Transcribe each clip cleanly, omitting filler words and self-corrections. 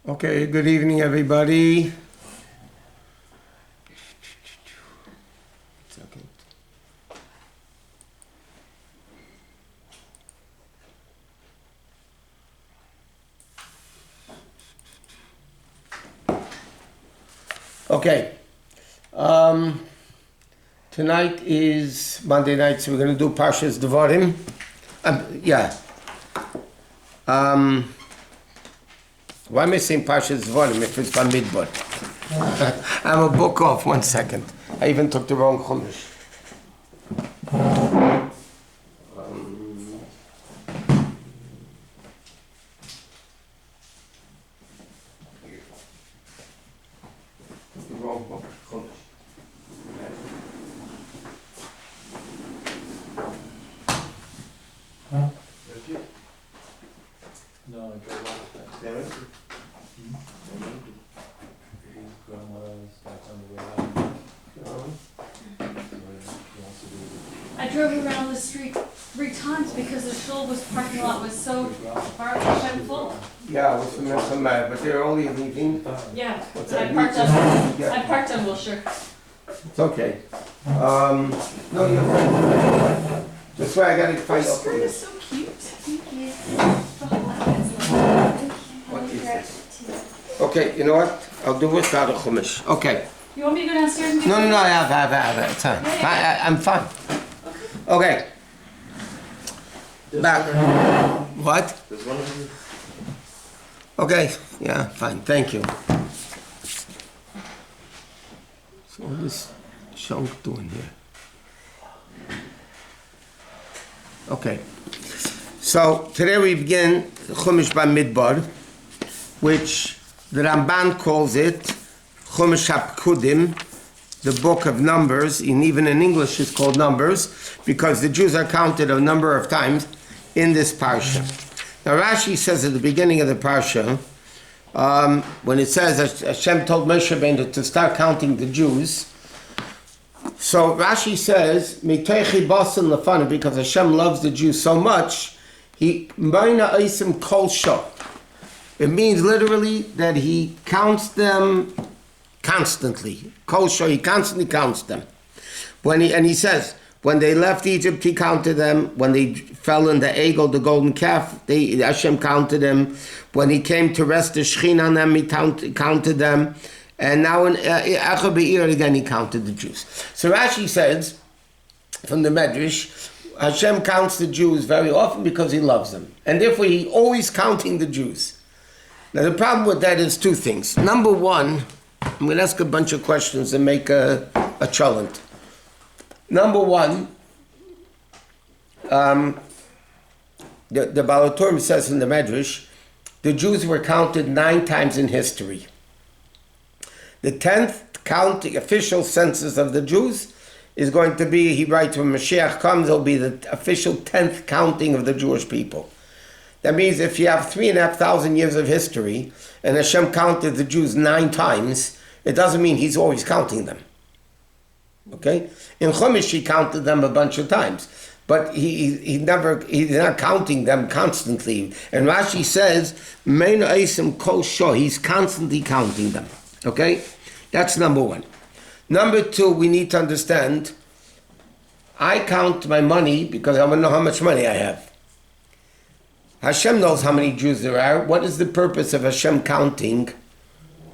Okay, good evening, everybody. Okay. Tonight is Monday night, so we're going to do Parshas Devarim. Why am I saying Parsha's Devarim if it's Bamidbar? I'm a book off, 1 second. I even took the wrong Chumash. The wrong book, Chumash. No, I drove off that. His grandmother's back on the way out. I drove around the street 3 times because the shul parking lot was so full. Yeah, it was from mad, but they're only leaving. Yeah, What's but that? I parked on Wilshire. It's okay. No, you're right. That's why I got to find Your out from skirt is this. so cute. Thank you. What is this? Okay, you know what? I'll do it out of Chumash. Okay. You want me to go downstairs and get No, I have it. It's fine. I'm fine. Okay. Back. What? There's one of them. Okay. Yeah, fine. Thank you. So what is Shunk doing here? Okay. So today we begin Chumash Bamidbar, which the Ramban calls it Chumash HaPkudim, the book of Numbers, and even in English it's called Numbers, because the Jews are counted a number of times in this Parsha. Now Rashi says at the beginning of the Parsha, when it says Hashem told Moshe Rabbeinu to start counting the Jews, so Rashi says, because Hashem loves the Jews so much, it means literally that he counts them constantly. Kol shah, he constantly counts them. He says, when they left Egypt, he counted them. When they fell in the egel, the golden calf, Hashem counted them. When he came to rest the Shechin on them, he counted them. And now in Acha Be'ir again, he counted the Jews. So Rashi says, from the Medrash, Hashem counts the Jews very often because he loves them. And therefore, he's always counting the Jews. Now, the problem with that is 2 things. Number 1, I'm going to ask a bunch of questions and make a cholent. Number 1, the Baal HaTurim says in the Medrash, the Jews were counted 9 times in history. The 10th counting, official census of the Jews is going to be, he writes, when Mashiach comes, it'll be the official 10th counting of the Jewish people. That means if you have 3,500 years of history, and Hashem counted the Jews 9 times, it doesn't mean he's always counting them. Okay? In Chumash, he counted them a bunch of times. But he's not counting them constantly. And Rashi says, Mein Eisim Kol Shah, he's constantly counting them. Okay? That's number 1. Number 2, we need to understand, I count my money because I want to know how much money I have. Hashem knows how many Jews there are. What is the purpose of Hashem counting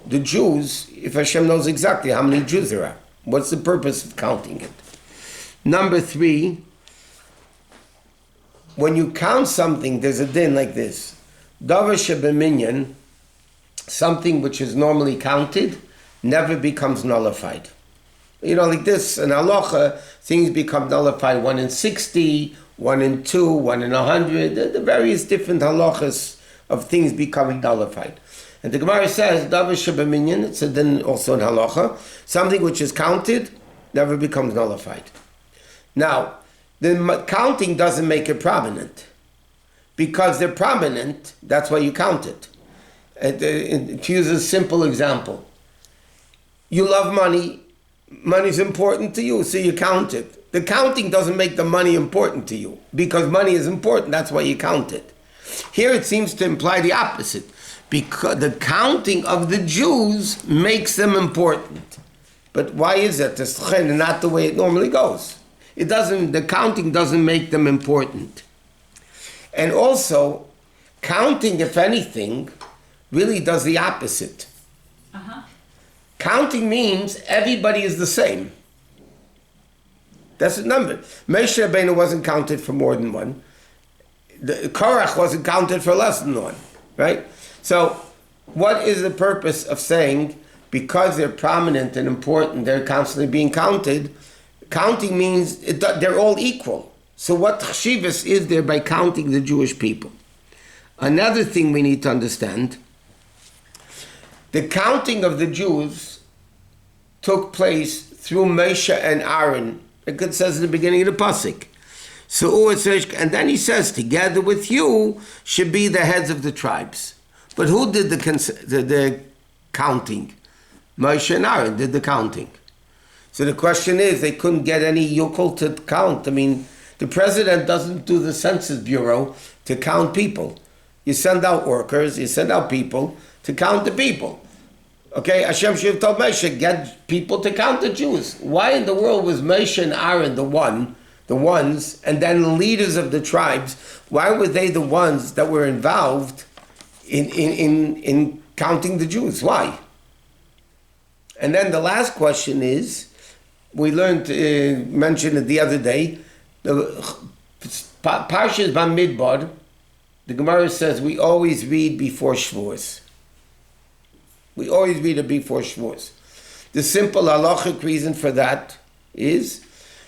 the Jews if Hashem knows exactly how many Jews there are? What's the purpose of counting it? Number 3, when you count something, there's a din like this. Davar shebeminyan, something which is normally counted, never becomes nullified. You know, like this, in halacha, things become nullified 1 in 60, 1 in 2, 1 in 100, the various different halachas of things becoming nullified. And the Gemara says, Davar shebeminyan, it's a din also in halacha, something which is counted never becomes nullified. Now, the counting doesn't make it prominent. Because they're prominent, that's why you count it. To use a simple example, you love money, money's important to you, so you count it. The counting doesn't make the money important to you, because money is important, that's why you count it. Here it seems to imply the opposite, because the counting of the Jews makes them important. But why is that? That's not the way it normally goes. The counting doesn't make them important. And also, counting, if anything, really does the opposite. Counting means everybody is the same. That's the number. Moshe Rabbeinu wasn't counted for more than one. The Korach wasn't counted for less than one, right? So, what is the purpose of saying because they're prominent and important, they're constantly being counted? Counting means they're all equal. So, what chshivas is there by counting the Jewish people? Another thing we need to understand: the counting of the Jews took place through Moshe and Aaron. Like it says in the beginning of the pasuk. So, and then he says, together with you should be the heads of the tribes. But who did the counting? Moshe and Aaron did the counting. So the question is, they couldn't get any yukol to count. I mean, the president doesn't do the Census Bureau to count people. You send out workers, you send out people to count the people. Okay, Hashem should have told Moshe, get people to count the Jews. Why in the world was Moshe and Aaron the ones, and then the leaders of the tribes, why were they the ones that were involved in counting the Jews? Why? And then the last question is, we learned, mentioned it the other day, the Parsha Bamidbar, the Gemara says we always read before Shavuos. We always read it before Shavuos. The simple halachic reason for that is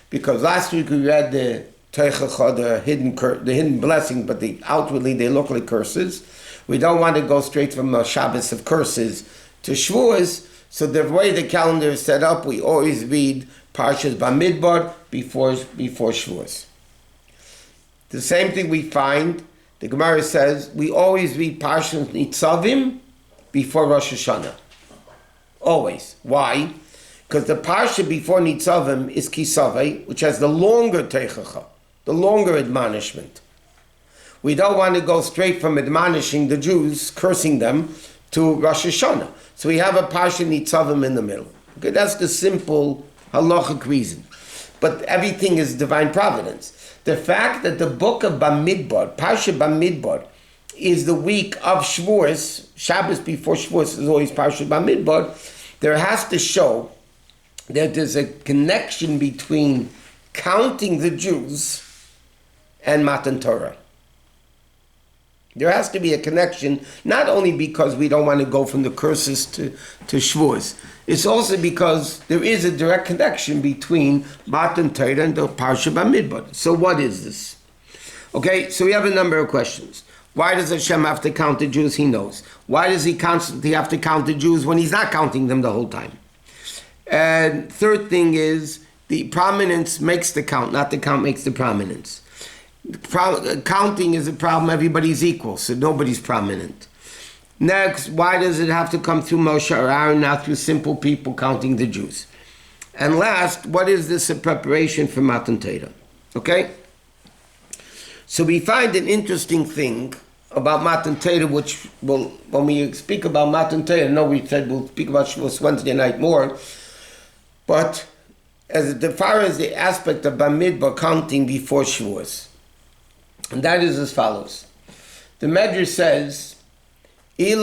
because last week we read the Teichacha, the hidden blessing, but outwardly they look like curses. We don't want to go straight from a Shabbos of curses to Shavuos, so the way the calendar is set up, we always read Parshas Bamidbar before Shavuos. The same thing we find, the Gemara says, we always read Parshas Nitzavim before Rosh Hashanah. Always. Why? Because the Parsha before Nitzavim is Kisavei, which has the longer Teichacha, the longer admonishment. We don't want to go straight from admonishing the Jews, cursing them, to Rosh Hashanah. So we have a Parsha Nitzavim in the middle. Okay, that's the simple halachic reason. But everything is divine providence. The fact that the book of Bamidbar, Parsha Bamidbar, is the week of Shavuos, Shabbos before Shavuos is always Parsha Bamidbar, there has to show that there's a connection between counting the Jews and Matan Torah. There has to be a connection, not only because we don't want to go from the curses to Shavuos. It's also because there is a direct connection between Matan Torah and the Parsha Bamidbar. So what is this? Okay, so we have a number of questions. Why does Hashem have to count the Jews? He knows. Why does he constantly have to count the Jews when he's not counting them the whole time? And third thing is, the prominence makes the count, not the count makes the prominence. Counting is a problem, everybody's equal, so nobody's prominent. Next, why does it have to come through Moshe or Aaron, not through simple people counting the Jews? And last, what is this a preparation for Matan Torah? Okay? So we find an interesting thing about Matan Torah, which will, when we speak about Matan Torah, I know we said we'll speak about Shavuos Wednesday night more, but as far as the aspect of Bamidbar counting before Shavuos, and that is as follows. The Medrash says, if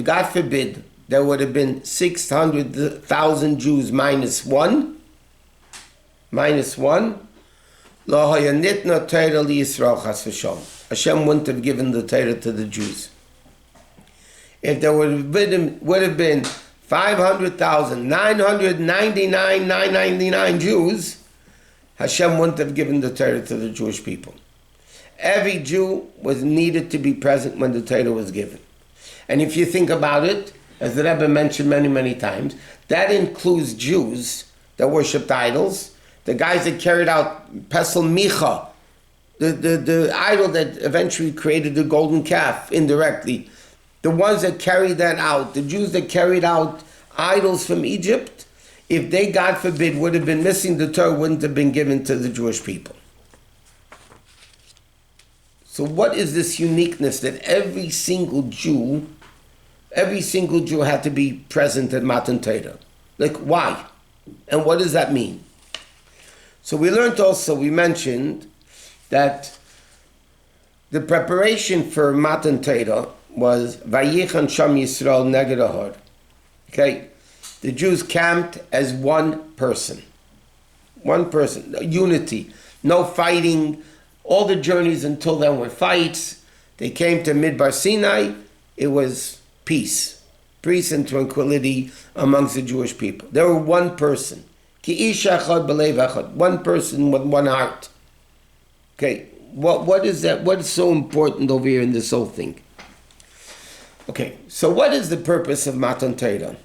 God forbid there would have been 600,000 Jews minus one, Hashem wouldn't have given the Torah to the Jews. If there would have been 500,999 Jews, Hashem wouldn't have given the Torah to the Jewish people. Every Jew was needed to be present when the Torah was given. And if you think about it, as the Rebbe mentioned many, many times, that includes Jews that worshipped idols, the guys that carried out Pesel Micha, the idol that eventually created the golden calf indirectly, the ones that carried that out, the Jews that carried out idols from Egypt, if they, God forbid, would have been missing, the Torah wouldn't have been given to the Jewish people. So what is this uniqueness that every single Jew had to be present at Matan Torah? Like, why? And what does that mean? So we mentioned that the preparation for Matan Torah was Vayichan Sham Yisrael Neged Ahor. Okay? The Jews camped as one person. One person. Unity. No fighting. All the journeys until then were fights. They came to Midbar Sinai. It was peace. Peace and tranquility amongst the Jewish people. They were one person. Ki ish echad b'lev echad. One person with one heart. Okay. What is that? What is so important over here in this whole thing? Okay, so what is the purpose of Matan Torah?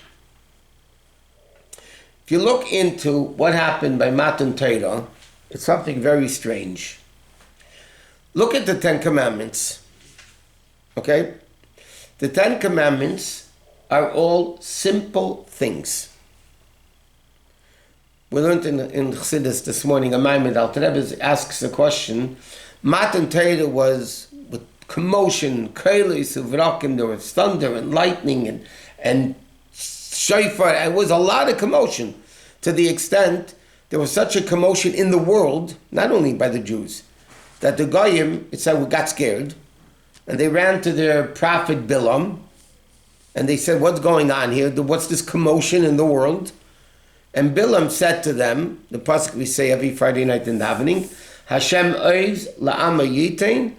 If you look into what happened by Matan Torah, it's something very strange. Look at the Ten Commandments. Okay? The Ten Commandments are all simple things. We learned in Chassidus this morning, a Maimon Alter Rebbe asks the question, Matan Torah was with commotion, kailis, uvrakim, there was thunder and lightning and shofar. It was a lot of commotion, to the extent there was such a commotion in the world, not only by the Jews, that the Goyim, it said, got scared, and they ran to their prophet Bilam, and they said, what's going on here? What's this commotion in the world? And Bilam said to them, the pasuk we say every Friday night in davening, Hashem oiz la'ama yitain.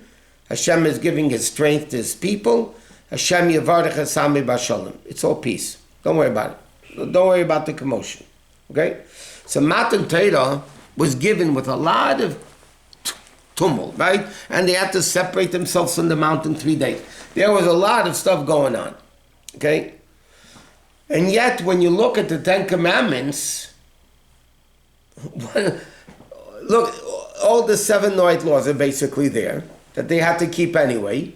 Hashem is giving his strength to his people. Hashem yavarech esami b'shalom. It's all peace. Don't worry about it. Don't worry about the commotion. Okay? So Matan Torah was given with a lot of tumult, right? And they had to separate themselves from the mountain 3 days. There was a lot of stuff going on. Okay? And yet, when you look at the Ten Commandments, look, all the 7 Noahide laws are basically there, that they had to keep anyway.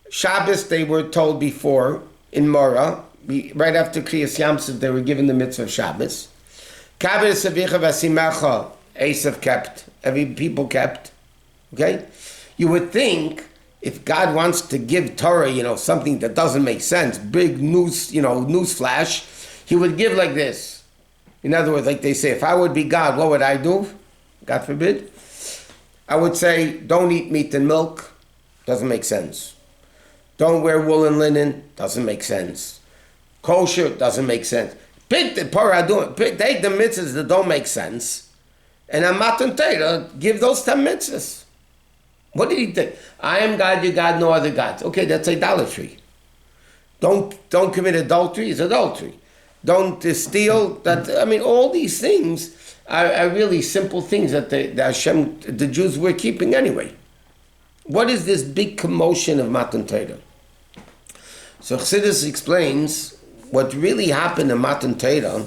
Shabbos, they were told before, in Morah, right after Kriyas Yamsuf, they were given the mitzvah of Shabbos. Kabbalistic and Chassidic, Esav kept, every people kept. Okay? You would think, if God wants to give Torah, something that doesn't make sense, big news, news flash, he would give like this. In other words, like they say, if I would be God, what would I do? God forbid. I would say, don't eat meat and milk. Doesn't make sense. Don't wear wool and linen. Doesn't make sense. Kosher. Doesn't make sense. Pick the Parsha, take the mitzvahs that don't make sense, and on Matan Torah, give those 10 mitzvahs. What did he think? I am God, you God, no other gods. Okay, that's idolatry. Don't commit adultery is adultery. Don't steal. All these things are really simple things that the Jews were keeping anyway. What is this big commotion of Matan Torah? So Chassidus explains what really happened in Matan Torah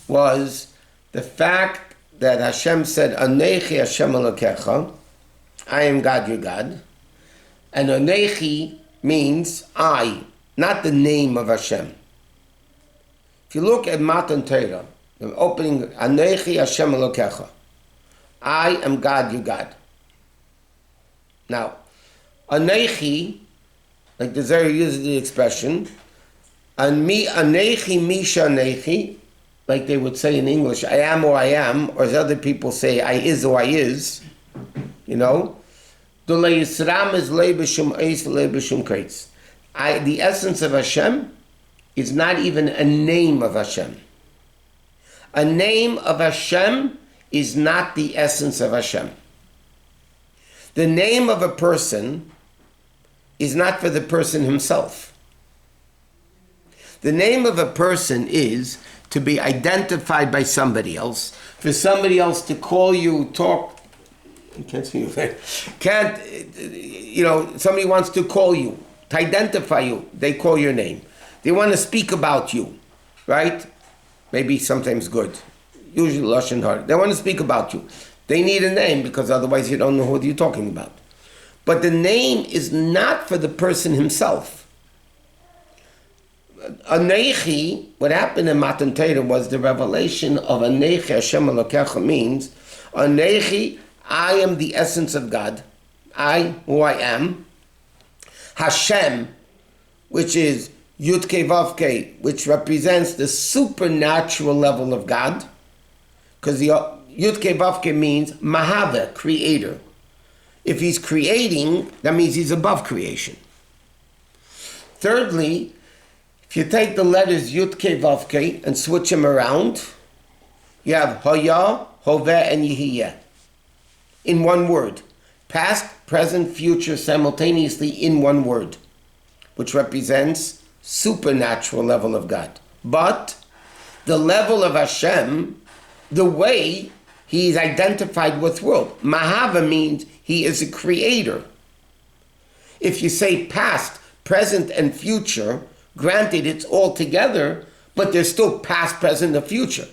was the fact that Hashem said, Anechi Hashem Elokecha, I am God, your God. And Anechi means I, not the name of Hashem. If you look at Matan Torah, the opening, Anechi Hashem Elokecha, I am God, your God. Now, Anechi, like the Zohar uses the expression, and me, Anechi, Misha Anechi, like they would say in English, I am or I am, or as other people say, I is or I is, The essence of Hashem is not even a name of Hashem. A name of Hashem is not the essence of Hashem. The name of a person is not for the person himself. The name of a person is to be identified by somebody else, for somebody else to call you, talk. I can't see you. Somebody wants to call you, to identify you. They call your name. They want to speak about you, right? Maybe sometimes good. Usually lashon hara. They want to speak about you. They need a name because otherwise you don't know who you're talking about. But the name is not for the person himself. Anechi, what happened in Matan Torah was the revelation of Anechi Hashem Elokecha means, Anechi, I am the essence of God. I, who I am. Hashem, which is Yud Kei Vav Kei, which represents the supernatural level of God, because the Yud Kei Vav Kei means Mahava, creator. If he's creating, that means he's above creation. Thirdly, if you take the letters Yud Kei Vav Kei and switch them around, you have Hoya, Hoveh, and Yehiyeh in one word. Past, present, future simultaneously in one word, which represents supernatural level of God. But the level of Hashem, the way he is identified with world. Mahava means he is a creator. If you say past, present, and future, granted it's all together, but there's still past, present, and future.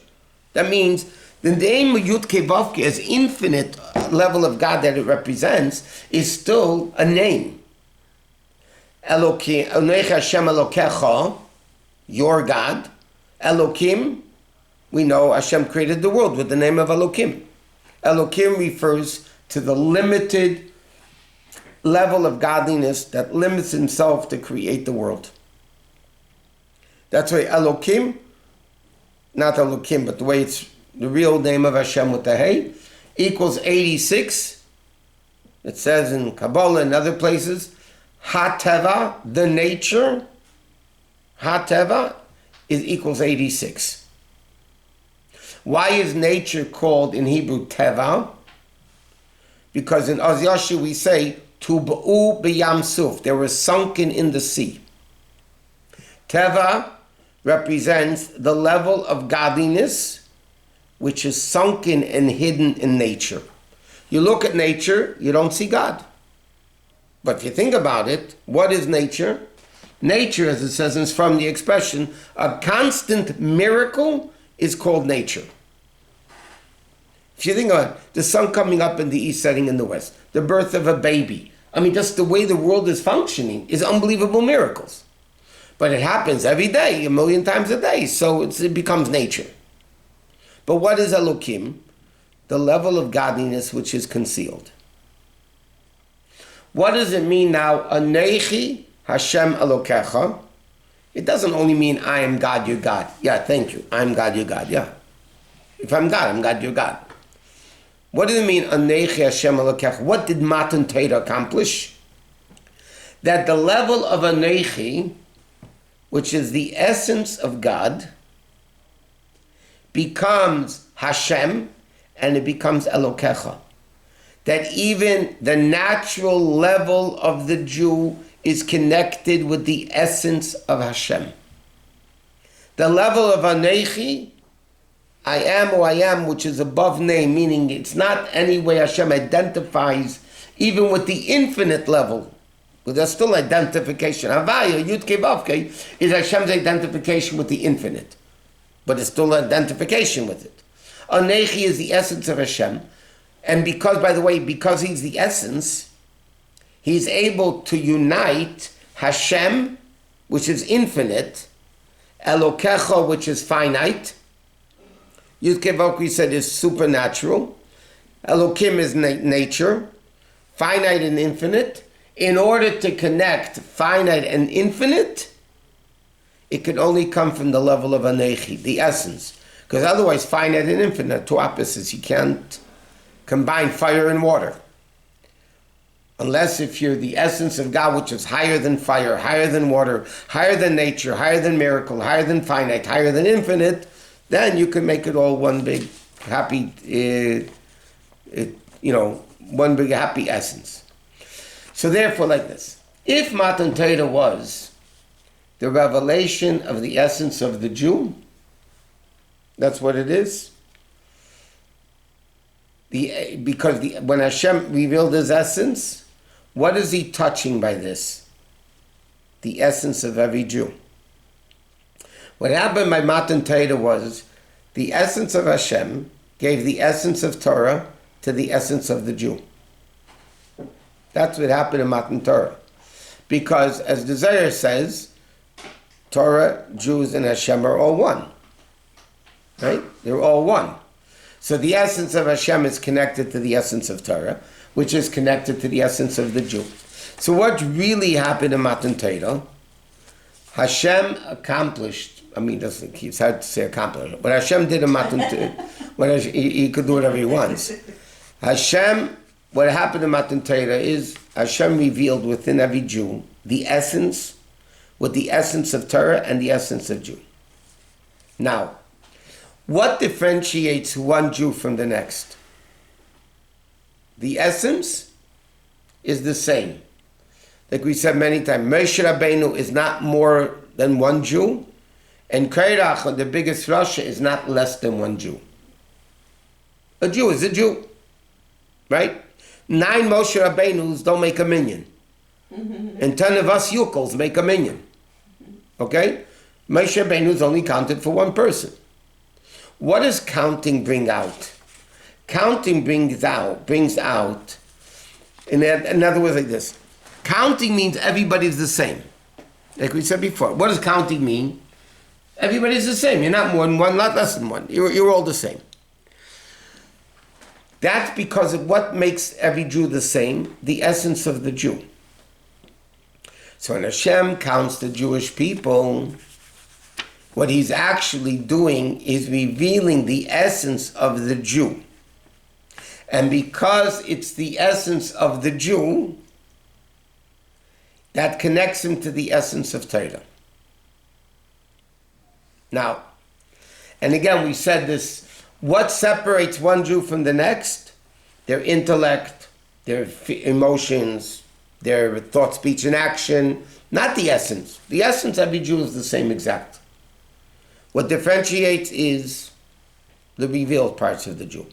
That means the name of Yud Kei Vav Kei as infinite level of God that it represents is still a name. Elokim, Onecha Hashem Elokecha, your God. Elokim, we know Hashem created the world with the name of Elokim. Elokim refers to the limited level of godliness that limits himself to create the world. That's why Elokim, not Elokim, but the way it's the real name of Hashem with the Hey, equals 86. It says in Kabbalah and other places, HaTeva, the nature, HaTeva is equals 86. Why is nature called in Hebrew Teva? Because in Oz Yashu we say, Tub'u b'yam suf, they were sunken in the sea. Teva represents the level of godliness which is sunken and hidden in nature. You look at nature, you don't see God. But if you think about it, what is nature? Nature, as it says, is from the expression, a constant miracle is called nature. If you think about it, the sun coming up in the east, setting in the west, the birth of a baby, I mean, just the way the world is functioning is unbelievable miracles. But it happens every day, a million times a day, so it becomes nature. But what is Elokim? The level of godliness which is concealed. What does it mean now? Anechi Hashem Elokecha. It doesn't only mean I am God, your God. Yeah, thank you. I'm God, your God. Yeah. If I'm God, I'm God, your God. What does it mean? Anechi Hashem Elokecha. What did Matan Torah accomplish? That the level of Anechi, which is the essence of God, becomes Hashem, and it becomes Elokecha. That even the natural level of the Jew is connected with the essence of Hashem. The level of Anechi, I am who I am, which is above name, meaning it's not any way Hashem identifies, even with the infinite level. But there's still identification. Havaya, Yud Kei Vav Kei, is Hashem's identification with the infinite. But it's still identification with it. Anechi is the essence of Hashem. And because, by the way, because he's the essence, he's able to unite Hashem, which is infinite, Elokecha, which is finite. Yud Kei Vav Kei said is supernatural. Elokim is nature, finite and infinite. In order to connect finite and infinite, it can only come from the level of Anechi, the essence. Because otherwise, finite and infinite are two opposites. You can't combine fire and water. Unless if you're the essence of God, which is higher than fire, higher than water, higher than nature, higher than miracle, higher than finite, higher than infinite, then you can make it all one big happy, one big happy essence. So therefore, like this, if Matan Torah was the revelation of the essence of the Jew, that's what it is. When Hashem revealed his essence, what is he touching by this? The essence of every Jew. What happened by Matan Torah was the essence of Hashem gave the essence of Torah to the essence of the Jew. That's what happened in Matan Torah. Because as the Zohar says, Torah, Jews, and Hashem are all one. Right? They're all one. So the essence of Hashem is connected to the essence of Torah. which is connected to the essence of the Jew. So what really happened in Matan Torah? Hashem accomplished, it's hard to say accomplished, but Hashem did in Matan Torah, he could do whatever he wants. What happened in Matan Torah is Hashem revealed within every Jew the essence, with the essence of Torah and the essence of Jew. Now, what differentiates one Jew from the next? The essence is the same. Like we said many times, Moshe Rabbeinu is not more than one Jew, and Kairach, the biggest Rasha, is not less than one Jew. A Jew is a Jew, right? 9 Moshe Rabbeinus don't make a minyan. And 10 of us Yukels make a minyan. Okay? Moshe Rabbeinu is only counted for one person. What does counting bring out? Counting brings out, in other words, like this. Counting means everybody's the same. Like we said before. What does counting mean? Everybody's the same. You're not more than one, not less than one. You're all the same. That's because of what makes every Jew the same, the essence of the Jew. So when Hashem counts the Jewish people, what he's actually doing is revealing the essence of the Jew. And because it's the essence of the Jew, that connects him to the essence of Torah. Now, and again, we said this, what separates one Jew from the next? Their intellect, their emotions, their thought, speech, and action, not the essence. The essence of every Jew is the same exact. What differentiates is the revealed parts of the Jew.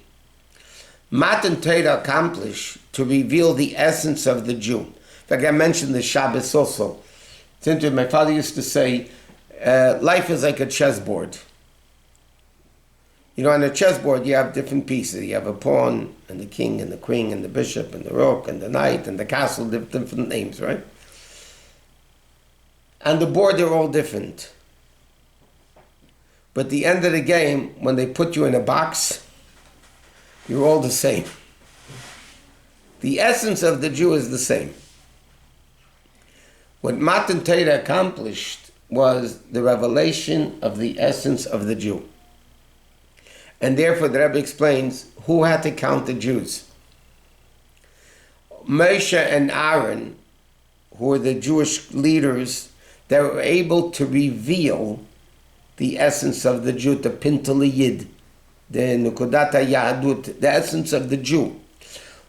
Matan Torah accomplished to reveal the essence of the Jew. In fact, I mentioned the Shabbos also. It's interesting, my father used to say, life is like a chessboard. You know, on a chessboard you have different pieces. You have a pawn, and the king, and the queen, and the bishop, and the rook, and the knight, and the castle, different names, right? On the board they're all different. But at the end of the game, when they put you in a box, you're all the same. The essence of the Jew is the same. What Matan Torah accomplished was the revelation of the essence of the Jew. And therefore the Rebbe explains who had to count the Jews. Moshe and Aaron, who were the Jewish leaders, that were able to reveal the essence of the Jew, the Pintel Yid, the Nukudat Yahadut, the essence of the Jew.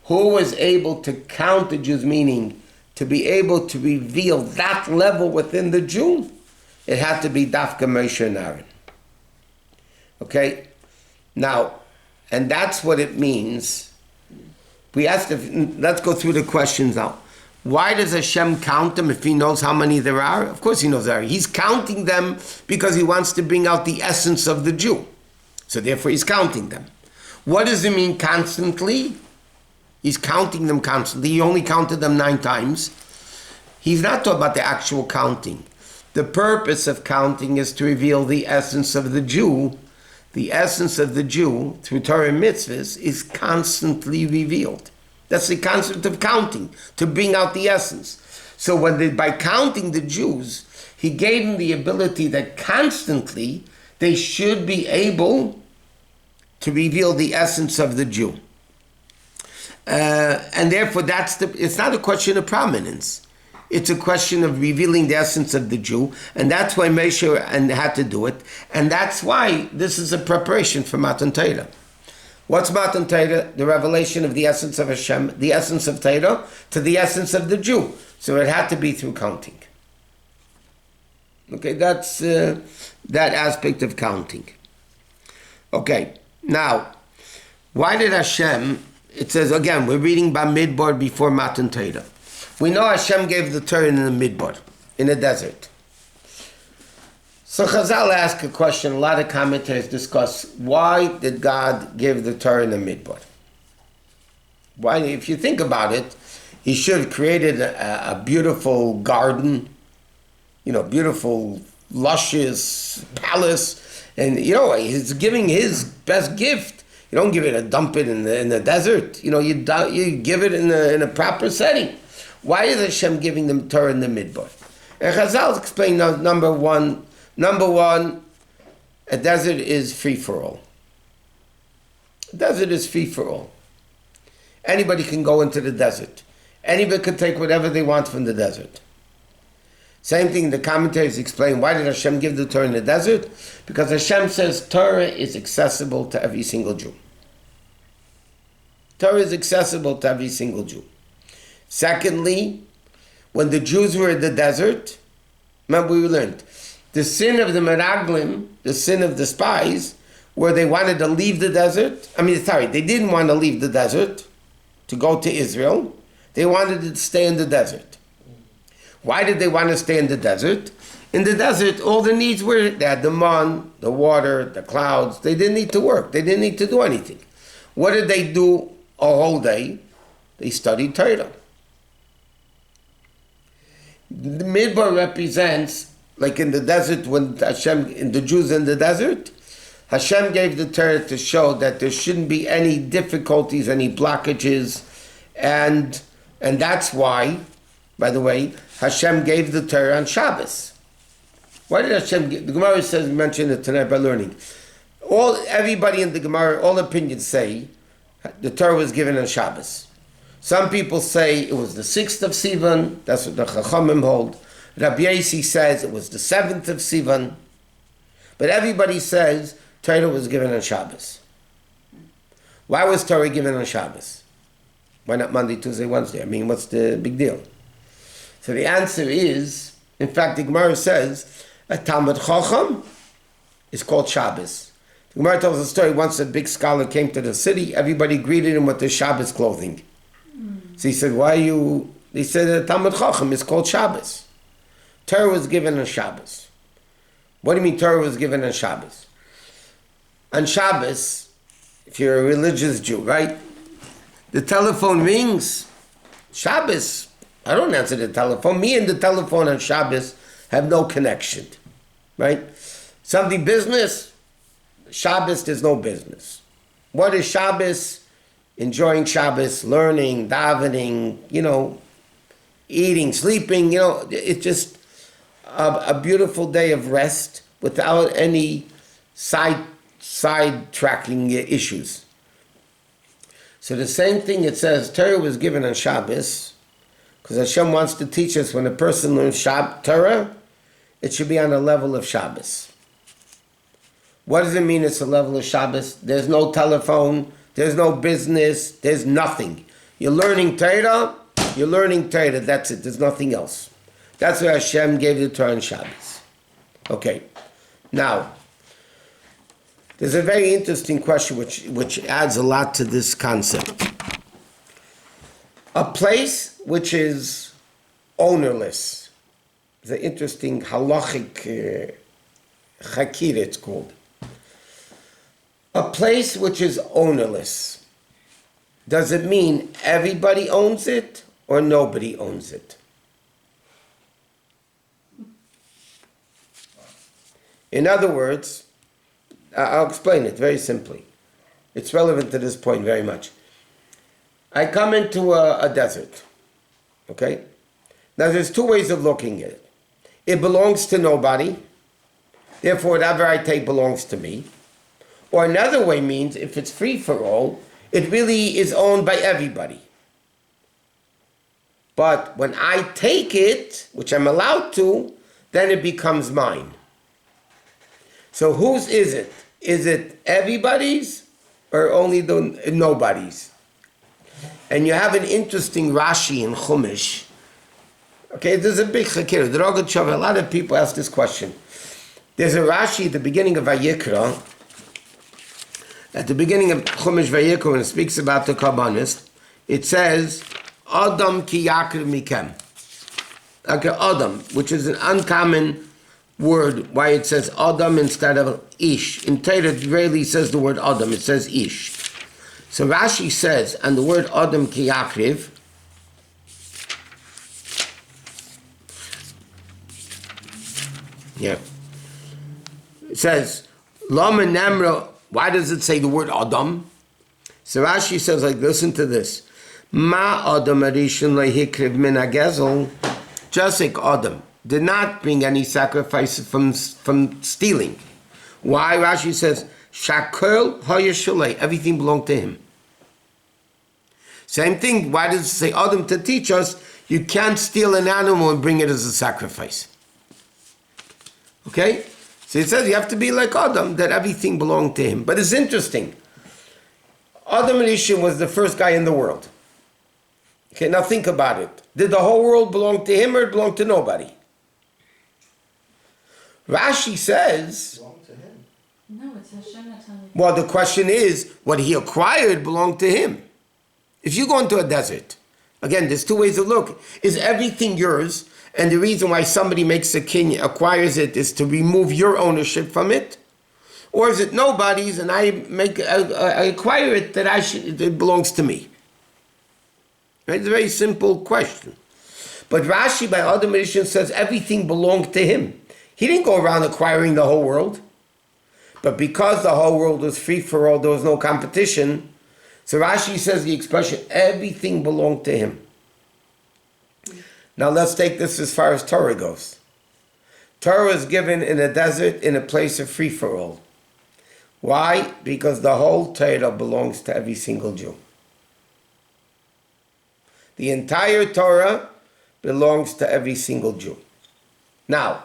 Who was able to count the Jews, meaning to be able to reveal that level within the Jew? It had to be Dafka, Moshe, and Aaron. Okay? Now, and that's what it means. Let's go through the questions now. Why does Hashem count them if he knows how many there are? Of course he knows there are. He's counting them because he wants to bring out the essence of the Jew. So therefore he's counting them. What does it mean constantly? He's counting them constantly. He only counted them 9 times. He's not talking about the actual counting. The purpose of counting is to reveal the essence of the Jew. The essence of the Jew, through Torah and mitzvahs, is constantly revealed. That's the concept of counting, to bring out the essence. So by counting the Jews, he gave them the ability that constantly they should be able to reveal the essence of the Jew. And therefore, it's not a question of prominence. It's a question of revealing the essence of the Jew, and that's why Moshe had to do it, and that's why this is a preparation for Matan Torah. What's Matan Torah? The revelation of the essence of Hashem, the essence of Torah, to the essence of the Jew. So it had to be through counting. Okay, that's that aspect of counting. Okay, now, why did Hashem, it says again, we're reading Bamidbar before Matan Torah. We know Hashem gave the Torah in the Midbar, in the desert. So Chazal ask a question, a lot of commentators discuss, why did God give the Torah in the Midbar? Why, if you think about it, he should have created a beautiful garden, beautiful, luscious palace, and he's giving his best gift You don't give it a dump it in the desert. You give it in a proper setting. Why is Hashem giving them Torah in the Midbar? And Chazal explain number one, a desert is free for all. A desert is free for all. Anybody can go into the desert. Anybody can take whatever they want from the desert. Same thing, the commentaries explain, why did Hashem give the Torah in the desert? Because Hashem says Torah is accessible to every single Jew. Torah is accessible to every single Jew. Secondly, when the Jews were in the desert, remember we learned, the sin of the Meraglim, the sin of the spies, where they wanted to leave the desert, they didn't want to leave the desert to go to Israel. They wanted to stay in the desert. Why did they want to stay in the desert? In the desert, all the needs were, they had the man, the water, the clouds. They didn't need to work. They didn't need to do anything. What did they do a whole day? They studied Torah. The Midbar represents, like in the desert, when the Jews in the desert, Hashem gave the Torah to show that there shouldn't be any difficulties, any blockages, and that's why, by the way, Hashem gave the Torah on Shabbos. Why did Hashem give? The Gemara says, mention it tonight by learning. Everybody in the Gemara, all opinions say the Torah was given on Shabbos. Some people say it was the 6th of Sivan. That's what the Chachamim hold. Rabbi Yosef says it was the 7th of Sivan. But everybody says Torah was given on Shabbos. Why was Torah given on Shabbos? Why not Monday, Tuesday, Wednesday? What's the big deal? So the answer is, in fact, the Gemara says, a Talmud Chacham is called Shabbos. The Gemara tells a story, once a big scholar came to the city, everybody greeted him with their Shabbos clothing. So he said, They said a Talmud Chacham is called Shabbos. Torah was given on Shabbos. What do you mean Torah was given on Shabbos? On Shabbos, if you're a religious Jew, right? The telephone rings. Shabbos. I don't answer the telephone. Me and the telephone on Shabbos have no connection, right? Something business, Shabbos, there's no business. What is Shabbos? Enjoying Shabbos, learning, davening, eating, sleeping, it's just a beautiful day of rest without any side-tracking issues. So the same thing it says, Torah was given on Shabbos, because Hashem wants to teach us when a person learns Torah, it should be on a level of Shabbos. What does it mean it's a level of Shabbos? There's no telephone, there's no business, there's nothing. You're learning Torah, that's it, there's nothing else. That's why Hashem gave the Torah on Shabbos. Okay, now, there's a very interesting question which adds a lot to this concept. A place which is ownerless. It's an interesting halachic chakir, it's called. A place which is ownerless. Does it mean everybody owns it or nobody owns it? In other words, I'll explain it very simply. It's relevant to this point very much. I come into a desert, okay? Now there's two ways of looking at it. It belongs to nobody, therefore whatever I take belongs to me. Or another way means, if it's free for all, it really is owned by everybody. But when I take it, which I'm allowed to, then it becomes mine. So whose is it? Is it everybody's or only the nobody's? And you have an interesting Rashi in Chumash. Okay, there's a big chakir. A lot of people ask this question. There's a Rashi at the beginning of Vayikra. At the beginning of Chumash Vayikra, when it speaks about the Kabbalist, it says, Adam ki yakir mikem. Okay, Adam, which is an uncommon word, why it says Adam instead of Ish. In Torah, it rarely says the word Adam, it says Ish. So Rashi says, and the word Adam ki yakriv, it says, Lama Namra, why does it say the word Adam? So Rashi says, like, listen to this. Ma Adam Arishon Lehikriv Min HaGezel, just like Adam did not bring any sacrifices from stealing. Why? Rashi says, Shakol Hayashulei, everything belonged to him. Same thing, why does it say Adam to teach us you can't steal an animal and bring it as a sacrifice? Okay? So it says you have to be like Adam, that everything belonged to him. But it's interesting. Adam Rishon was the first guy in the world. Okay, now think about it. Did the whole world belong to him or it belonged to nobody? Rashi says... Belong to him. No, it's Hashem that told me. Well, the question is, what he acquired belonged to him. If you go into a desert, again, there's two ways to look. Is everything yours? And the reason why somebody makes a king, acquires it, is to remove your ownership from it? Or is it nobody's and I acquire it that it belongs to me? Right? It's a very simple question. But Rashi by Adam Rishon says everything belonged to him. He didn't go around acquiring the whole world. But because the whole world was free for all, there was no competition. So Rashi says the expression, everything belonged to him. Now let's take this as far as Torah goes. Torah is given in a desert, in a place of free for all. Why? Because the whole Torah belongs to every single Jew. The entire Torah belongs to every single Jew. Now,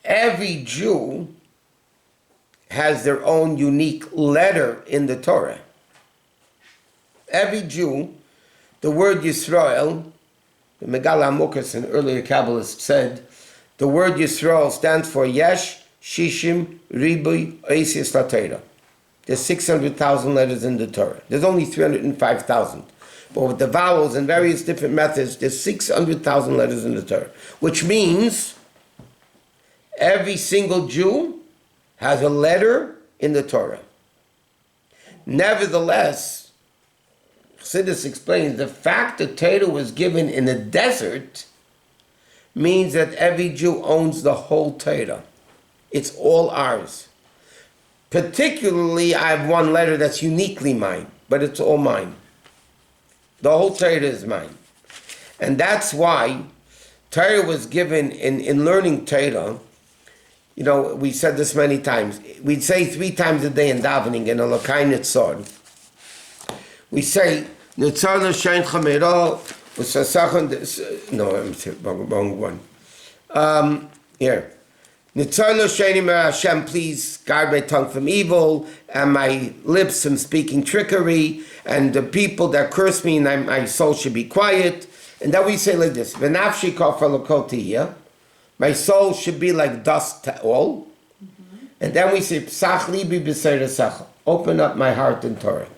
every Jew has their own unique letter in the Torah. Every Jew, the word Yisrael, the Megal HaMukas, an earlier Kabbalist, said, the word Yisrael stands for Yesh, Shishim, Ribui, Oasis LaTorah. There's 600,000 letters in the Torah. There's only 305,000. But with the vowels and various different methods, there's 600,000 letters in the Torah. Which means every single Jew has a letter in the Torah. Nevertheless, Chassidus explains the fact that Torah was given in a desert means that every Jew owns the whole Torah. It's all ours. Particularly, I have one letter that's uniquely mine, but it's all mine. The whole Torah is mine. And that's why Torah was given in learning Torah. You know, we said this many times. We'd say 3 times a day in davening in Elokai Nitzor. We say, Nitzor l'shein chamero, no, I'm wrong one. Here. Nitzor l'shein Hashem, please guard my tongue from evil, and my lips from speaking trickery, and the people that curse me, and my soul should be quiet. And then we say like this, V'nafshi kafar l'kol tihya, my soul should be like dust to all. Mm-hmm. And then we say, Psach libi b'seir esach, open up my heart in Torah.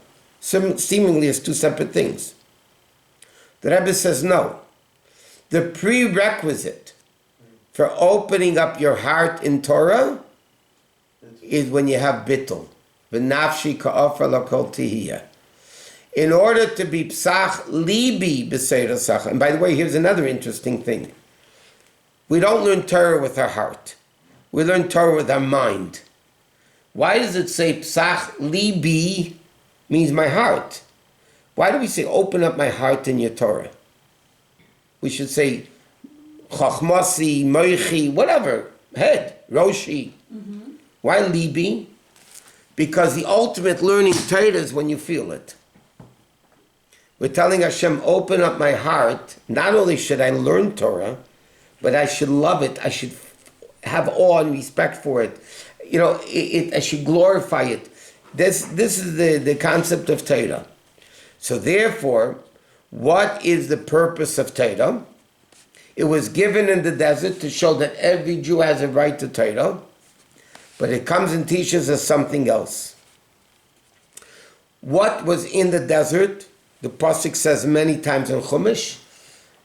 Seemingly as 2 separate things. The Rebbe says no. The prerequisite for opening up your heart in Torah is when you have bittul. V'nafshi ka'afar l'kol tihya. In order to be psach libi b'seir esach. And by the way, here's another interesting thing. We don't learn Torah with our heart. We learn Torah with our mind. Why does it say psach libi means my heart? Why do we say open up my heart in your Torah? We should say chachmasi, moichi, whatever, head, roshi. Mm-hmm. Why libi? Because the ultimate learning Torah is when you feel it. We're telling Hashem, open up my heart. Not only should I learn Torah, but I should love it. I should have awe and respect for it. You know, I should glorify it. This is the concept of Torah. So therefore, what is the purpose of Torah? It was given in the desert to show that every Jew has a right to Torah, but it comes and teaches us something else. What was in the desert? The Pasuk says many times in Chumash,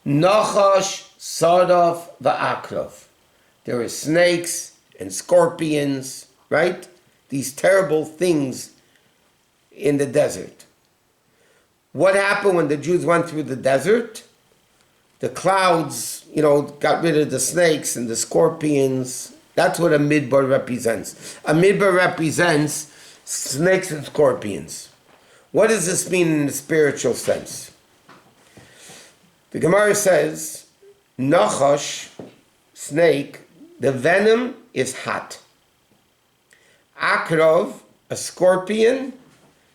Nachash, Saraf, Va'akrav. There are snakes and scorpions, right? These terrible things in the desert. What happened when the Jews went through the desert? The clouds, got rid of the snakes and the scorpions. That's what a midbar represents. A midbar represents snakes and scorpions. What does this mean in the spiritual sense? The Gemara says, Nachash, snake, the venom is hot. Akrov, a scorpion,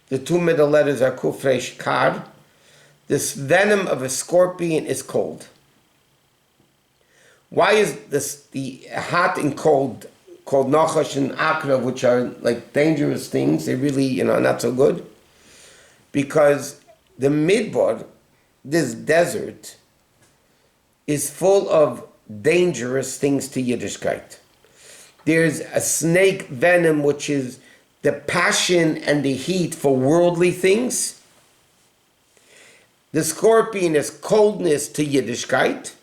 the two middle letters are kuf resh kar. This venom of a scorpion is cold. Why is this the hot and cold called Nachash and Akrov, which are like dangerous things? They really, not so good. Because the Midbar, this desert, is full of dangerous things to Yiddishkeit. There's a snake venom, which is the passion and the heat for worldly things. The scorpion is coldness to Yiddishkeit.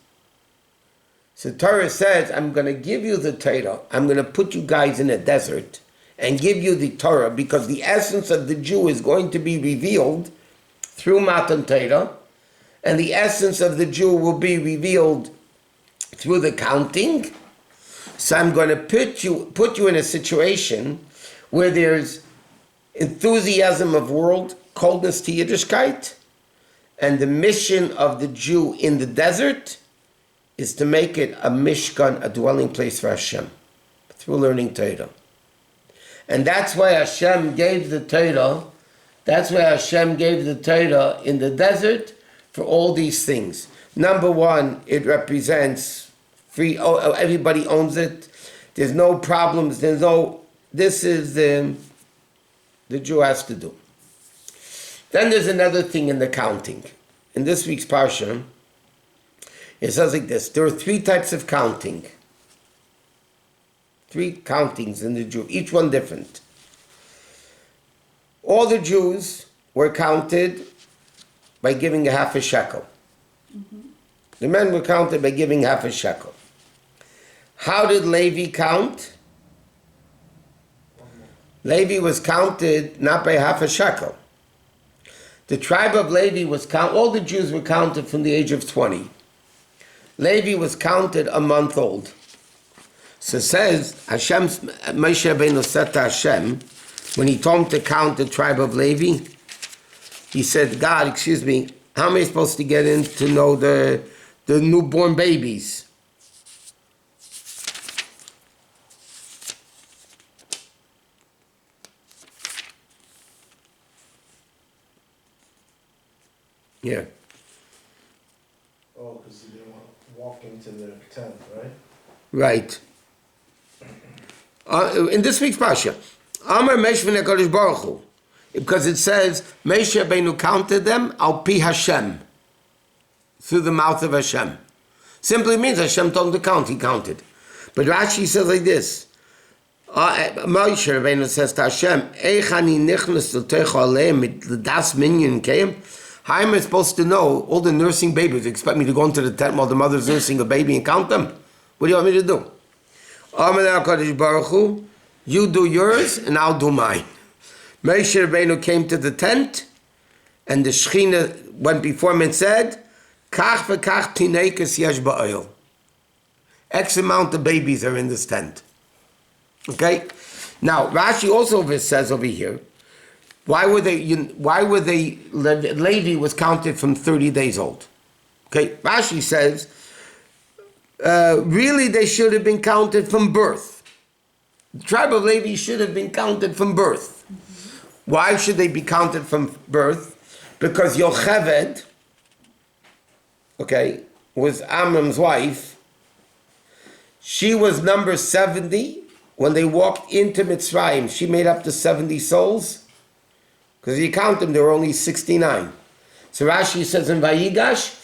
So Torah says, I'm going to give you the Torah. I'm going to put you guys in a desert and give you the Torah, because the essence of the Jew is going to be revealed through Matan Torah, and the essence of the Jew will be revealed through the counting. So I'm going to put you in a situation where there's enthusiasm of world, coldness to Yiddishkeit, and the mission of the Jew in the desert is to make it a mishkan, a dwelling place for Hashem, through learning Torah. And that's why Hashem gave the Torah. That's why Hashem gave the Torah in the desert for all these things. Number one, it represents free. Oh, everybody owns it. There's no problems. This is the Jew has to do. Then there's another thing in the counting. In this week's Parsha, it says like this. There are three types of counting. Three countings in the Jew, each one different. All the Jews were counted by giving a half a shekel. Mm-hmm. The men were counted by giving half a shekel. How did Levi count? Levi was counted not by half a shekel. The tribe of Levi was counted, all the Jews were counted from the age of 20. Levi was counted a month old. So it says, Moshe Rabbeinu said to Hashem, when he told him to count the tribe of Levi, he said, God, excuse me, how am I supposed to get in to know the newborn babies? Yeah. Oh, because you didn't want to walk into the tent, right? Right. In this week's Parsha, Amar Meshvin HaKadosh Baruch Hu, because it says, Moshe Rabbeinu counted them al pi Hashem, through the mouth of Hashem. Simply means Hashem told him to count, he counted. But Rashi says like this, Moshe Rabbeinu says to Hashem, Eich ani nichnas l'teich aleim mit das minyan keim. How am I supposed to know all the nursing babies? You expect me to go into the tent while the mother's nursing a baby and count them? What do you want me to do? Amar HaKadosh Baruch Hu, you do yours and I'll do mine. Moshe Rabbeinu came to the tent, and the Shechina went before him and said, Kach v'kach tineikus yesh ba'oil. X amount of babies are in this tent. Okay? Now, Rashi also says over here, Levi was counted from 30 days old. Okay? Rashi says, really they should have been counted from birth. The tribe of Levi should have been counted from birth. Mm-hmm. Why should they be counted from birth? Because Yocheved, was Amram's wife. She was number 70 when they walked into Mitzrayim. She made up the 70 souls. Because if you count them, there were only 69. So Rashi says in Vayigash,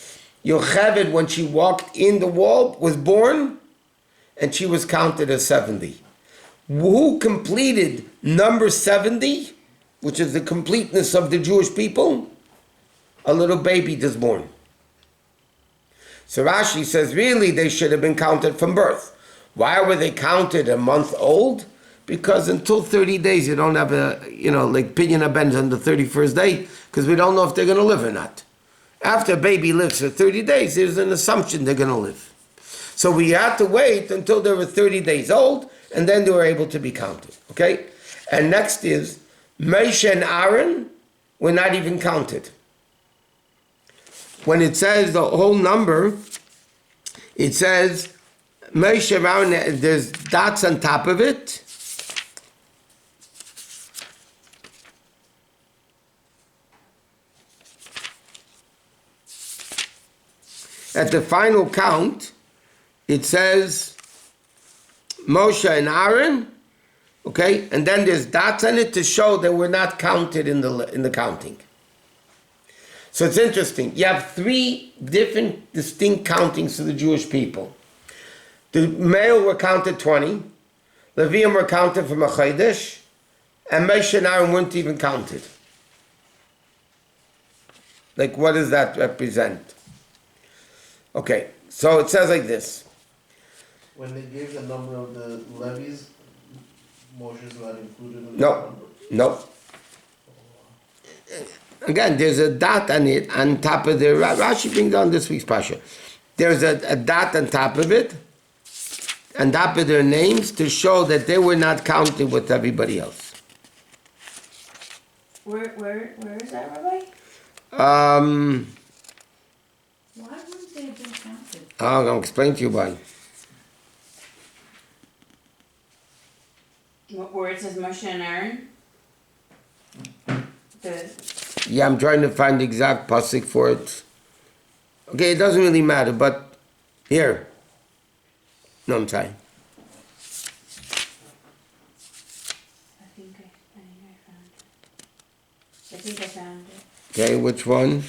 Yocheved, when she walked in the wall, was born, and she was counted as 70. Who completed number 70, which is the completeness of the Jewish people? A little baby just born. So Rashi says, really, they should have been counted from birth. Why were they counted a month old? Because until 30 days, you don't have like Pinyan Aben on the 31st day, because we don't know if they're going to live or not. After a baby lives for 30 days, there's an assumption they're going to live. So we had to wait until they were 30 days old, and then they were able to be counted. Okay? And next is Moshe and Aaron were not even counted. When it says the whole number, it says Moshe Aaron, there's dots on top of it. At the final count, it says Moshe and Aaron, okay, and then there's dots on it to show that we're not counted in the counting. So it's interesting. You have three different distinct countings for the Jewish people. The male were counted 20, Levium were counted from a Chodesh, and Moshe and Aaron weren't even counted. Like, what does that represent? Okay, so it says like this. When they gave the number of the levies, Moshe's not included in No, that number? no. Again, there's a dot on it, on top of the, Rashi brings down this week's Parsha. There's a dot on top of it, on top of their names, to show that they were not counted with everybody else. Where is that, Rabbi? Why wouldn't they have been counted? I'll explain to you why. Where it says Moshe and Aaron? Yeah, I'm trying to find the exact pasuk for it. Okay, it doesn't really matter, but here. No, I'm sorry. I think I found it. Okay, which one?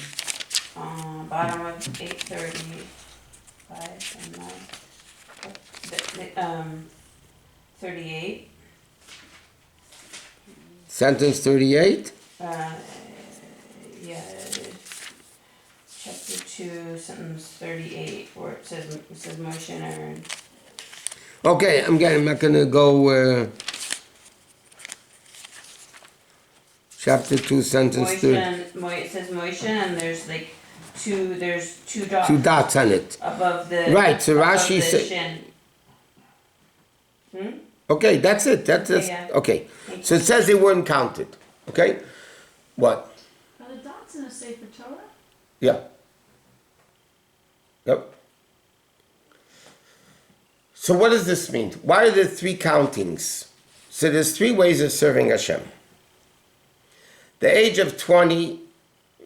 Bottom of 835 and 38. Sentence 38? Yeah, chapter 2, sentence 38, where it says Moshe and Aaron. Okay, I'm not going to go... chapter 2, sentence 30. It says Moshe, and there's like two dots. Two dots on it. Above the... Right, so above Rashi the said... shin. Okay, that's it. That's Yeah. okay. So it says they weren't counted. Okay? What? Are the dots in a Sefer Torah? Yeah. Yep. So what does this mean? Why are there three countings? So there's three ways of serving Hashem. The age of 20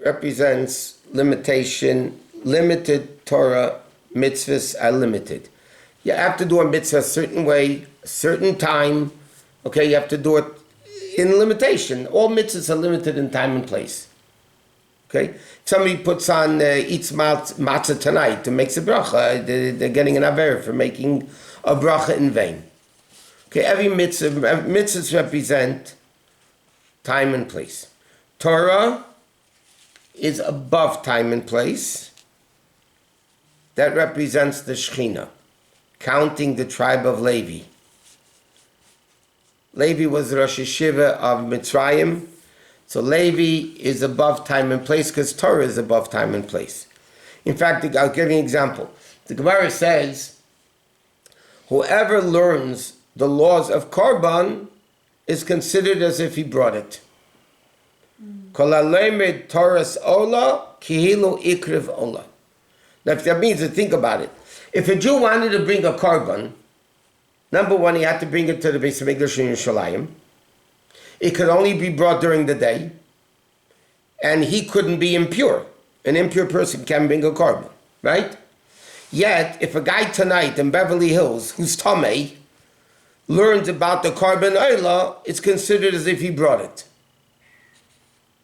represents limitation, limited Torah, mitzvahs are limited. You have to do a mitzvah a certain way, a certain time. Okay, you have to do it in limitation. All mitzvahs are limited in time and place. Okay? If somebody puts on, eats matzah tonight and makes a bracha, they're getting an aver for making a bracha in vain. Okay, every mitzvahs represent time and place. Torah is above time and place. That represents the Shekhinah, counting the tribe of Levi. Levi was Rosh Yeshiva of Mitzrayim. So Levi is above time and place because Torah is above time and place. In fact, I'll give you an example. The Gemara says, whoever learns the laws of Korban is considered as if he brought it. Kol halemed Torahs ola, kihilu ikriv ola. Now, if that means to think about it, if a Jew wanted to bring a korban, number one, he had to bring it to the Beis Hamikdash in Yerushalayim. It could only be brought during the day, and he couldn't be impure. An impure person can bring a korban, right? Yet, if a guy tonight in Beverly Hills, who's Tomei, learns about the korban oila, it's considered as if he brought it.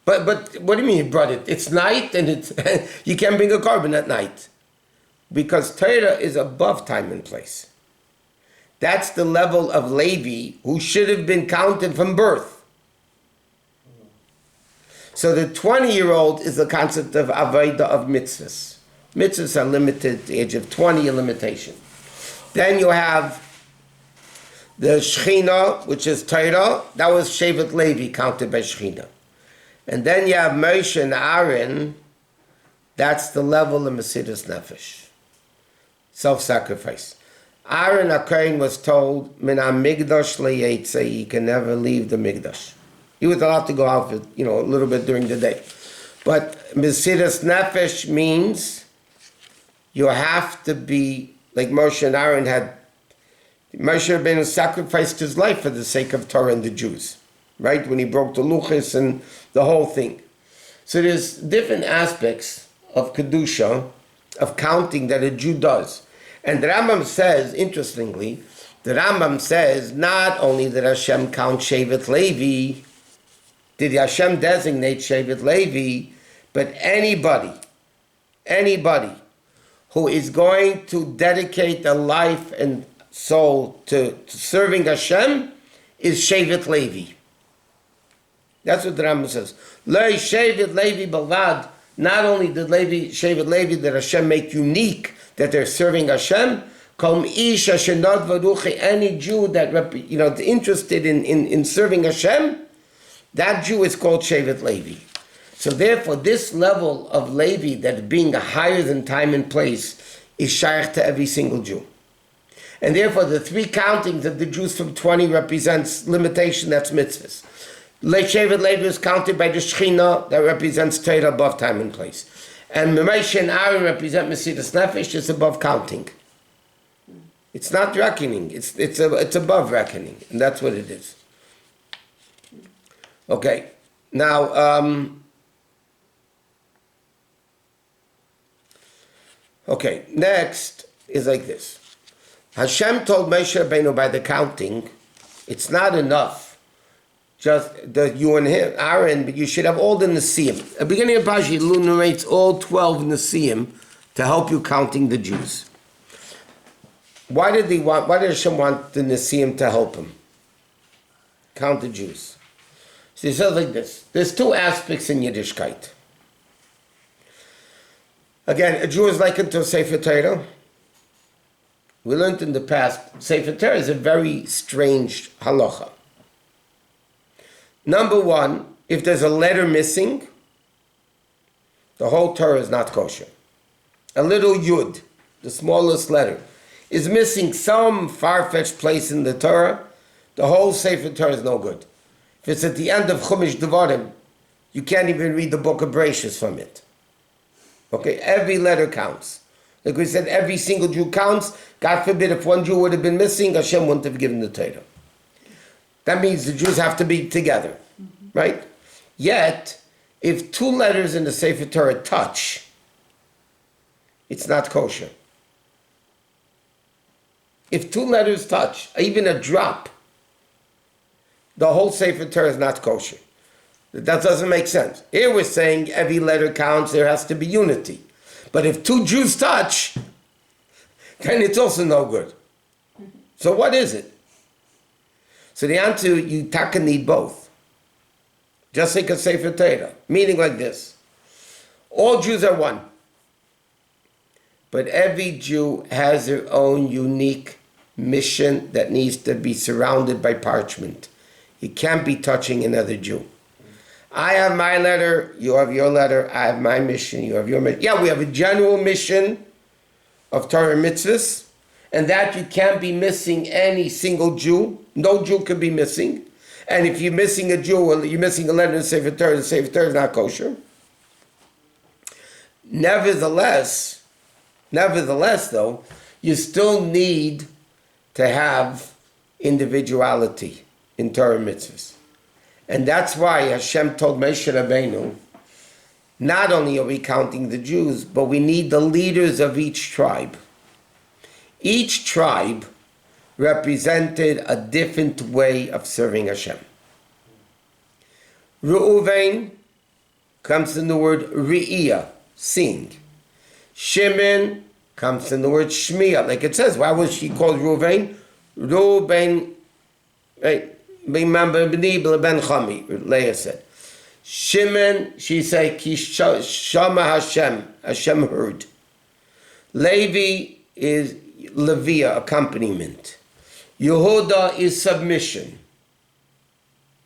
But what do you mean he brought it? It's night, and it's you can't bring a korban at night. Because Torah is above time and place. That's the level of Levi, who should have been counted from birth. So the 20-year-old is the concept of avodah of mitzvahs. Mitzvahs are limited, the age of 20, a limitation. Then you have the Shekhinah, which is Torah. That was Shevet Levi, counted by Shekhinah. And then you have Moshe and Aaron. That's the level of Mesiras Nefesh, self-sacrifice. Aaron HaKohen was told, Min HaMikdash leYetze, he can never leave the Mikdash. He was allowed to go out for, a little bit during the day. But Mesiras Nefesh means you have to be, like Moshe and Aaron had, Moshe Rabbeinu sacrificed his life for the sake of Torah and the Jews, right? When he broke the luchos and the whole thing. So there's different aspects of Kedusha, of counting that a Jew does. And the Rambam says, interestingly, not only did Hashem count Shevet Levi, did Hashem designate Shevet Levi, but anybody who is going to dedicate their life and soul to serving Hashem is Shevet Levi. That's what the Rambam says. Lei Shevet Levi Balvad. Not only did Shevet Levi that Hashem make unique that they're serving Hashem, any Jew that is interested in serving Hashem, that Jew is called Shevet Levi. So therefore, this level of Levi that being higher than time and place is shaykh to every single Jew. And therefore, the three countings of the Jews from 20 represents limitation, that's mitzvahs. Shevet Levi is counted by the Shechina, that represents Torah above time and place. And Moshe and Aaron represent Mesiras Nefesh, is above counting. It's not reckoning, it's above reckoning, and that's what it is. Okay, now, next is like this. Hashem told Moshe Rabbeinu by the counting, it's not enough just that you and him, Aaron, but you should have all the Nesiim. At the beginning of Parsha, he enumerates all 12 Nesiim to help you counting the Jews. Why did Hashem want the Nesiim to help him count the Jews? So he says like this, there's two aspects in Yiddishkeit. Again, a Jew is likened to a Sefer Torah. We learned in the past, Sefer Torah is a very strange halacha. Number one, if there's a letter missing, the whole Torah is not kosher. A little yud, the smallest letter, is missing some far-fetched place in the Torah, the whole Sefer Torah is no good. If it's at the end of Chumash Devarim, you can't even read the book of Bereshis from it. Okay, every letter counts. Like we said, every single Jew counts. God forbid, if one Jew would have been missing, Hashem wouldn't have given the Torah. That means the Jews have to be together, right? Yet, if two letters in the Sefer Torah touch, it's not kosher. If two letters touch, even a drop, the whole Sefer Torah is not kosher. That doesn't make sense. Here we're saying every letter counts, there has to be unity. But if two Jews touch, then it's also no good. So what is it? So the answer, you taka need both. Just like a Sefer Torah. Meaning like this. All Jews are one. But every Jew has their own unique mission that needs to be surrounded by parchment. You can't be touching another Jew. I have my letter, you have your letter, I have my mission, you have your mission. Yeah, we have a general mission of Torah mitzvahs, and that you can't be missing any single Jew. No Jew can be missing. And if you're missing a Jew, or you're missing a letter in the Sefer Torah is not kosher. Nevertheless, though, you still need to have individuality in Torah mitzvahs. And that's why Hashem told Moshe Rabbeinu, not only are we counting the Jews, but we need the leaders of each tribe. Each tribe represented a different way of serving Hashem. Reuven comes from the word Re'iyah, seeing. Shimon comes from the word Shmiya, like it says. Why was she called Reuven? Reuven, right? Remember, Ben Chami, Leah said. Shimon, she said, Shama Hashem heard. Levi is Levia, accompaniment. Yehuda is submission.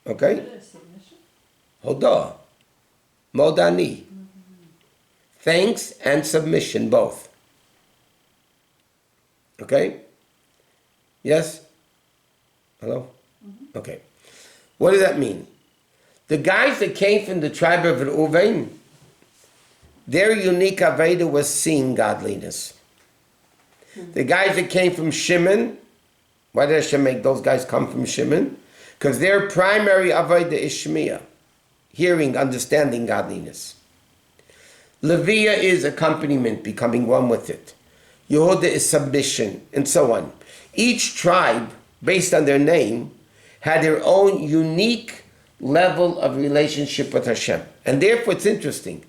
Okay? Hoda. Modani. Thanks and submission, both. Okay? Yes? Hello? Okay. What does that mean? The guys that came from the tribe of Reuven, their unique Aveda was seeing godliness. The guys that came from Shimon, why did Hashem make those guys come from Shimon? Because their primary Aveda is Shmiya, hearing, understanding godliness. Leviah is accompaniment, becoming one with it. Yehuda is submission, and so on. Each tribe, based on their name, had their own unique level of relationship with Hashem. And therefore it's interesting.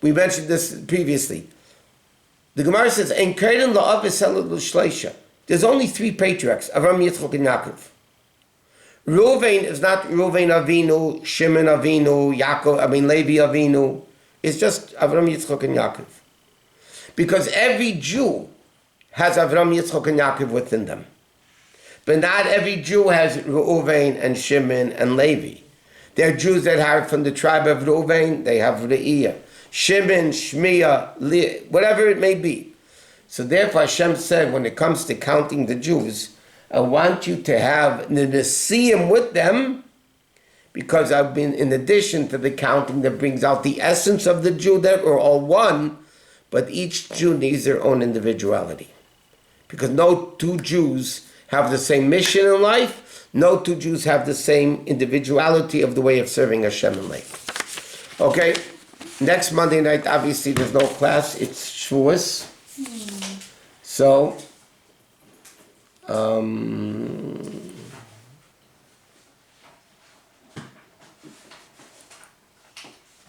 We mentioned this previously. The Gemara says, there's only 3 patriarchs, Avram, Yitzchak, and Yaakov. Reuven is not Reuven Avinu, Shimon Avinu, Levi Avinu. It's just Avram, Yitzchak, and Yaakov. Because every Jew has Avram, Yitzchak, and Yaakov within them. But not every Jew has Reuven and Shimon and Levi. There are Jews that are from the tribe of Reuven, they have Re'iyah. Shimon, Shmiya, whatever it may be. So therefore Hashem said, when it comes to counting the Jews, I want you to have the Nesiim with them, because I've been, in addition to the counting that brings out the essence of the Jew, that are all one, but each Jew needs their own individuality. Because no 2 Jews have the same mission in life, no 2 Jews have the same individuality of the way of serving Hashem in life. Okay? Next Monday night, obviously, there's no class. It's Shavuos. So,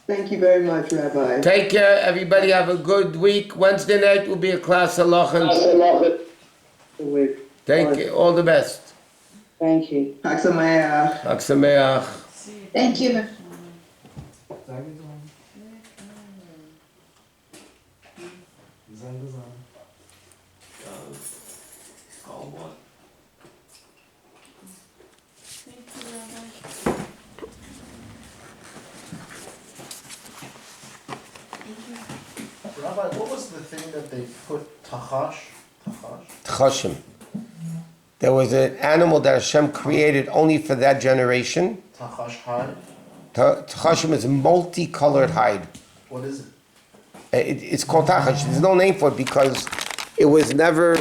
Thank you very much, Rabbi. take care, everybody. Have a good week. Wednesday night will be a class of Halacha. Take care. All the best. Thank you. Chag Sameach. Chag Sameach. Thank you. Rabbi, what was the thing that they put Tachash? Tchashim. There was an animal that Hashem created only for that generation. Tachash hide? Tchashim is a multicolored hide. What is it? It's called tachash. There's no name for it because it was never